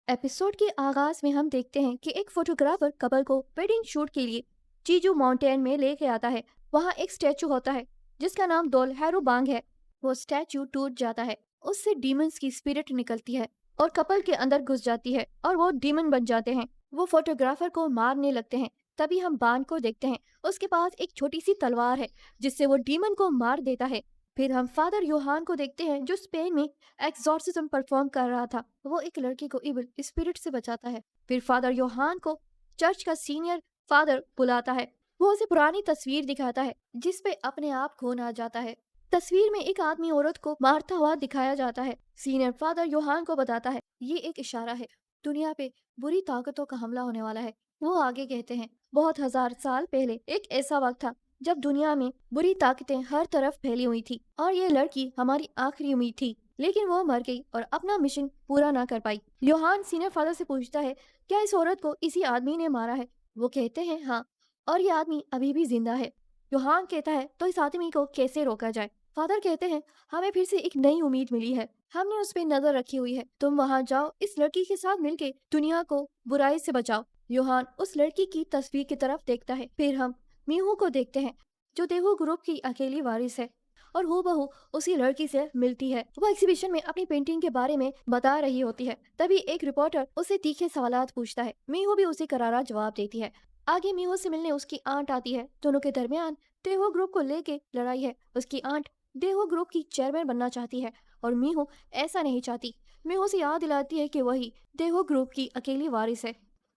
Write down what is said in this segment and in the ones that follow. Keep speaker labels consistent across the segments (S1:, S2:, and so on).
S1: Episode के आगाज में हम देखते हैं कि एक फोटोग्राफर कपल को वेडिंग शूट के लिए चीजू माउंटेन में लेके आता है। वहाँ एक स्टैचू होता है जिसका नाम दोल हैरू बांग है। वो स्टैचू टूट जाता है, उससे डीमंस की स्पिरिट निकलती है और कपल के अंदर घुस जाती है और वो डीमन बन जाते हैं। वो फोटोग्राफर को मारने लगते हैं। तभी हम बान को देखते हैं, उसके पास एक छोटी सी तलवार है जिससे वो डीमन को मार देता है। फिर हम फादर योहान को देखते हैं जो स्पेन में एक्सॉर्सिज्म परफॉर्म कर रहा था। वो एक लड़की को इविल स्पिरिट से बचाता है। फिर फादर योहान को चर्च का सीनियर फादर बुलाता है। वो उसे पुरानी तस्वीर दिखाता है जिस पे अपने आप खो ना जाता है। तस्वीर में एक आदमी औरत को मारता हुआ दिखाया जाता है। सीनियर फादर योहान को बताता है ये एक इशारा है, दुनिया पे बुरी ताकतों का हमला होने वाला है। वो आगे कहते हैं बहुत हजार साल पहले एक ऐसा वक्त था जब दुनिया में बुरी ताकतें हर तरफ फैली हुई थी और ये लड़की हमारी आखिरी उम्मीद थी, लेकिन वो मर गई और अपना मिशन पूरा ना कर पाई। योहान सीनियर फादर से पूछता है क्या इस औरत को इसी आदमी ने मारा है? वो कहते हैं हाँ, और ये आदमी अभी भी जिंदा है। योहान कहता है तो इस आदमी को कैसे रोका जाए? फादर कहते हैं हमें फिर से एक नई उम्मीद मिली है, हमने उस पर नजर रखी हुई है। तुम वहां जाओ, इस लड़की के साथ मिलके दुनिया को बुराई से बचाओ। योहान उस लड़की की तस्वीर की तरफ देखता है। फिर हम मीहू को देखते हैं जो देहू ग्रुप की अकेली वारिस है और हूबहू उसी लड़की से मिलती है। वो एग्जीबिशन में अपनी पेंटिंग के बारे में बता रही होती है। तभी एक रिपोर्टर उसे तीखे सवालात पूछता है। मीहू भी उसे करारा जवाब देती है। आगे मीहू से मिलने उसकी आंट आती है। दोनों के दरमियान देहू ग्रुप को लेके लड़ाई है। उसकी आंट देहू ग्रुप की चेयरमैन बनना चाहती है और मीहू ऐसा नहीं चाहती। मीहू से याद दिलाती है कि वही देहू ग्रुप की अकेली वारिस है।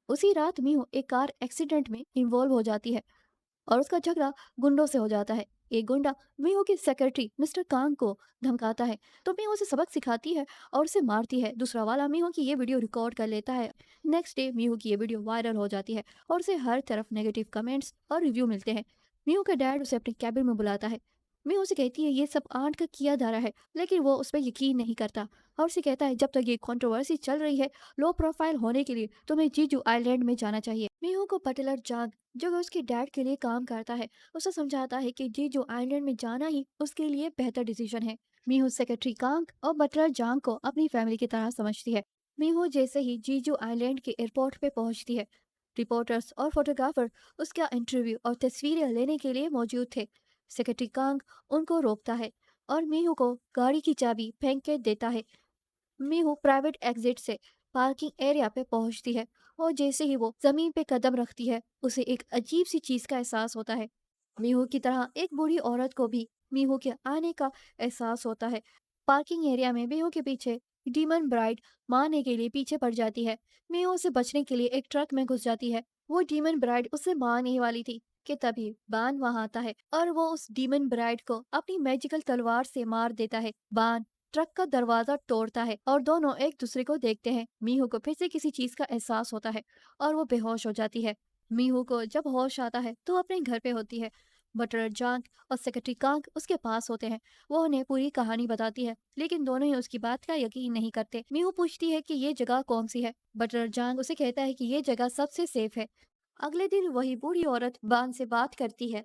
S1: उसी रात मीहू एक कार एक्सीडेंट में इन्वॉल्व हो जाती है और उसका झगड़ा गुंडों से हो जाता है। एक गुंडा मीहू के सेक्रेटरी मिस्टर कांग को धमकाता है तो मीहू उसे सबक सिखाती है और उसे मारती है। दूसरा वाला मीहू की ये वीडियो रिकॉर्ड कर लेता है। नेक्स्ट डे मीहू की ये वीडियो वायरल हो जाती है और उसे हर तरफ नेगेटिव कमेंट्स और रिव्यू मिलते हैं। मीहू का डैड उसे अपने कैबिन में बुलाता है। मीहू उसे कहती है ये सब आंट का किया जा रहा है, लेकिन वो उस पर यकीन नहीं करता और उसे कहता है जब तक ये कंट्रोवर्सी चल रही है, लो प्रोफाइल होने के लिए तुम्हें जीजू आइलैंड में जाना चाहिए। मीहू को बटलर जांग जो कि उसके डैड के लिए काम करता है उसे समझाता है कि जीजू आइलैंड में जाना ही उसके लिए बेहतर डिसीजन है। मीहू सेक्रेटरी कांग और बटलर जांग को अपनी फैमिली की तरह समझती है। मीहू जैसे ही जीजू आइलैंड के एयरपोर्ट पे पहुंचती है, रिपोर्टर्स और फोटोग्राफर उसका इंटरव्यू और तस्वीरें लेने के लिए मौजूद थे। सेक्रेटरी कांग उनको रोकता है और मीहू को गाड़ी की चाबी फेंक के देता है। मीहू प्राइवेट एग्जिट से पार्किंग एरिया पे पहुंचती है और जैसे ही वो जमीन पे कदम रखती है उसे एक अजीब सी चीज का एहसास होता है। मीहू की तरह एक बूढ़ी औरत को भी मीहू के आने का एहसास होता है। पार्किंग एरिया में मीहू के पीछे डीमन ब्राइड मारने के लिए पीछे पड़ जाती है। मीहू से बचने के लिए एक ट्रक में घुस जाती है। वो डीमन ब्राइड उसे मारने ही वाली थी कि तभी बान वहां आता है और वो उस डीमन ब्राइड को अपनी मैजिकल तलवार से मार देता है। बान ट्रक का दरवाजा तोड़ता है और दोनों एक दूसरे को देखते हैं। मीहू को फिर से किसी चीज का एहसास होता है और वो बेहोश हो जाती है। मीहू को जब होश आता है तो अपने घर पे होती है। बटलर जांग और सेक्रेटरी कांग उसके पास होते हैं। वो उन्हें पूरी कहानी बताती है, लेकिन दोनों ही उसकी बात का यकीन नहीं करते। मीहू पूछती है कि ये जगह कौन सी है। बटलर जांग उसे कहता है कि ये जगह सबसे सेफ है। अगले दिन वही बूढ़ी औरत बान से बात करती है।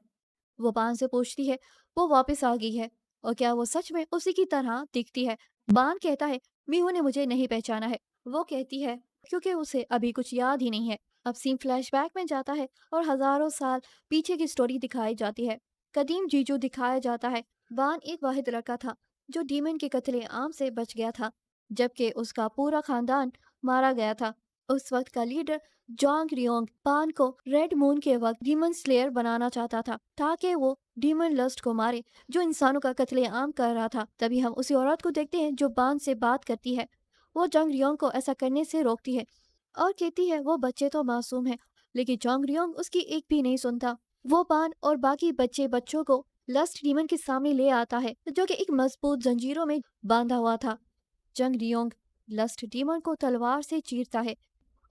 S1: वो बान से पूछती है वो वापस आ गई है और क्या वो सच में उसी की तरह दिखती है। बान कहता है मीहू ने मुझे नहीं पहचाना है। वो कहती है क्योंकि उसे अभी कुछ याद ही नहीं है। अब सीन फ्लैशबैक में जाता है और हजारों साल पीछे की स्टोरी दिखाई जाती है। कदीम जीजू दिखाया जाता है। बान एक वाहिद लड़का था जो डीमन के कत्ले आम से बच गया था, जबकि उसका पूरा खानदान मारा गया था। उस वक्त का लीडर जोंग रियोंग पान को रेड मून के वक्त डीमन स्लेयर बनाना चाहता था ताकि वो डीमन लस्ट को मारे जो इंसानों का कत्लेआम कर रहा था। तभी हम उसी औरत को देखते हैं जो बान से बात करती है। वो जोंग रियोंग को ऐसा करने से रोकती है और कहती है वो बच्चे तो मासूम है, लेकिन जोंग रियोंग उसकी एक भी नहीं सुनता। वो बान और बाकी बच्चों को लस्ट डीमन के सामने ले आता है जो कि एक मजबूत जंजीरों में बांधा हुआ था। जंग रियोंग लस्ट डीमन को तलवार से चीरता है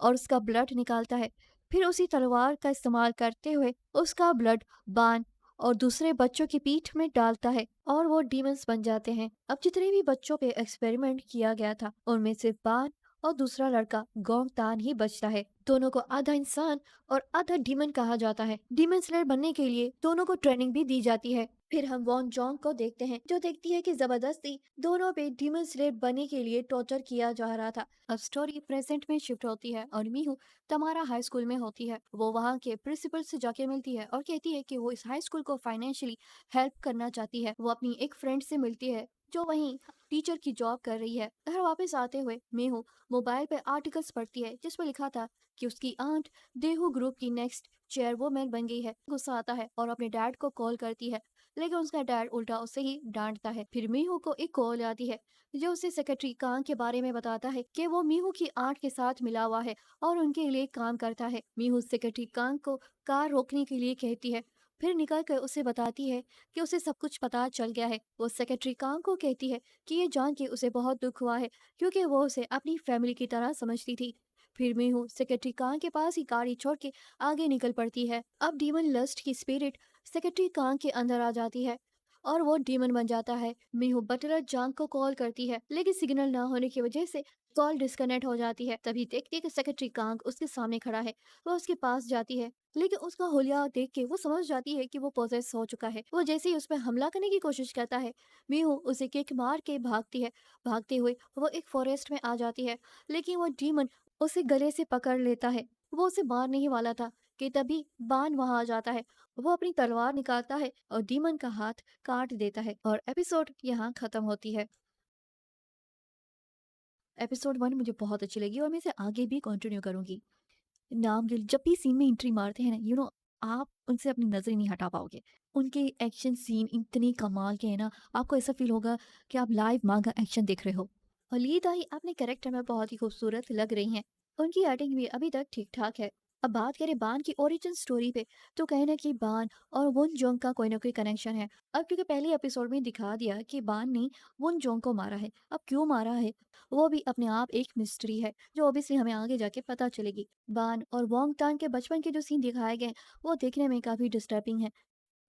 S1: और उसका ब्लड निकालता है। फिर उसी तलवार का इस्तेमाल करते हुए उसका ब्लड बान और दूसरे बच्चों की पीठ में डालता है और वो डीमंस बन जाते हैं। अब जितने भी बच्चों पे एक्सपेरिमेंट किया गया था उनमें सिर्फ बान और दूसरा लड़का गोंग तान ही बचता है। दोनों को आधा इंसान और आधा डीमन कहा जाता है। डीमन स्लेयर बनने के लिए दोनों को ट्रेनिंग भी दी जाती है। फिर हम वॉन जोंग को देखते हैं जो देखती है कि जबरदस्ती दोनों पे डीमन स्लेयर बनने के लिए टॉर्चर किया जा रहा था। अब स्टोरी प्रेजेंट में शिफ्ट होती है और मीहू तमारा हाई स्कूल में होती है। वो वहाँ के प्रिंसिपल से जाके मिलती है और कहती है कि वो इस हाई स्कूल को फाइनेंशियली हेल्प करना चाहती है। वो अपनी एक फ्रेंड से मिलती है जो वहीं टीचर की जॉब कर रही है। घर वापस आते हुए मीहू मोबाइल पे आर्टिकल्स पढ़ती है जिस पर लिखा था कि उसकी आंट देहू ग्रुप की नेक्स्ट चेयरवुमैन बन गई है। गुस्सा आता है और अपने डैड को कॉल करती है, लेकिन उसका डैड उल्टा उसे ही डांटता है। फिर मीहू को एक कॉल आती है जो उसे सेक्रेटरी कांग के बारे में बताता है कि वो मीहू की आंट के साथ मिला हुआ है और उनके लिए काम करता है। मीहू सेक्रेटरी कांग को कार रोकने के लिए कहती है, फिर निकल कर उसे बताती है कि उसे सब कुछ पता चल गया है। वो सेक्रेटरी कांग को कहती है कि ये जान के उसे बहुत दुख हुआ है क्योंकि वो उसे अपनी फैमिली की तरह समझती थी। फिर मीहू सेक्रेटरी कांग के पास ही गाड़ी छोड़ के आगे निकल पड़ती है। अब डीमन लस्ट की स्पिरिट सेक्रेटरी कांग के अंदर आ जाती है और वो डीमन बन जाता है। मीहू बटलर जांग को कॉल करती है, लेकिन सिग्नल ना होने की वजह से कॉल डिस्कनेक्ट हो जाती है। तभी देखती है कि सेक्रेटरी कांग उसके सामने खड़ा है। वो उसके पास जाती है, लेकिन उसका हुलिया देख के वो समझ जाती है कि वो पोजेस हो चुका है। वो जैसे ही उस पर हमला करने की कोशिश करता है, मीहू उसे किक मार के भागती है। भागते हुए वो एक फॉरेस्ट में आ जाती है, लेकिन वो डीमन उसे गले से पकड़ लेता है। वो उसे मारने ही वाला था कि तभी बान वहां आ जाता है। वो अपनी तलवार निकालता है और डीमन का हाथ काट देता है और एपिसोड यहाँ खत्म होती है। एपिसोड 1 मुझे बहुत अच्छी लगी और मैं इसे आगे भी कंटिन्यू करूंगी। नाम दिल जब भी सीन में एंट्री मारते हैं ना, आप उनसे अपनी नजर नहीं हटा पाओगे। उनके एक्शन सीन इतने कमाल के हैं ना, आपको ऐसा फील होगा कि आप लाइव मांगा एक्शन देख रहे हो। और लीड आई अपने कैरेक्टर में बहुत ही खूबसूरत लग रही हैं। उनकी एक्टिंग भी अभी तक ठीक ठाक है। अब बात करें बान की ओरिजिन स्टोरी पे, तो कहना कि बान और वुन जोंग का कोई ना कोई कनेक्शन है। अब क्योंकि पहले एपिसोड में दिखा दिया कि बान ने वुन जोंग को मारा है, अब क्यों मारा है वो भी अपने आप एक मिस्ट्री है जो ओबियसली हमें आगे जाके पता चलेगी। बान और वोंग टान के बचपन के जो सीन दिखाए गए वो देखने में काफी डिस्टर्बिंग है।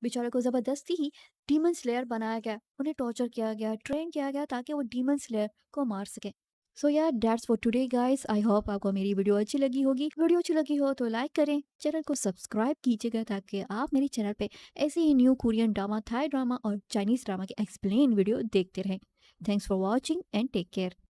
S1: बेचारे को जबरदस्ती ही डीमन स्लेयर बनाया गया, उन्हें टॉर्चर किया गया, ट्रेन किया गया ताकि वो डीमन स्लेयर को मार सके। सो यार that's for today guys. I hope आपको मेरी वीडियो अच्छी लगी होगी। वीडियो अच्छी लगी हो तो लाइक करें, चैनल को सब्सक्राइब कीजिएगा ताकि आप मेरे चैनल पे ऐसे ही new Korean drama, Thai drama और चाइनीज ड्रामा के एक्सप्लेन वीडियो देखते रहें। Thanks for watching and take care.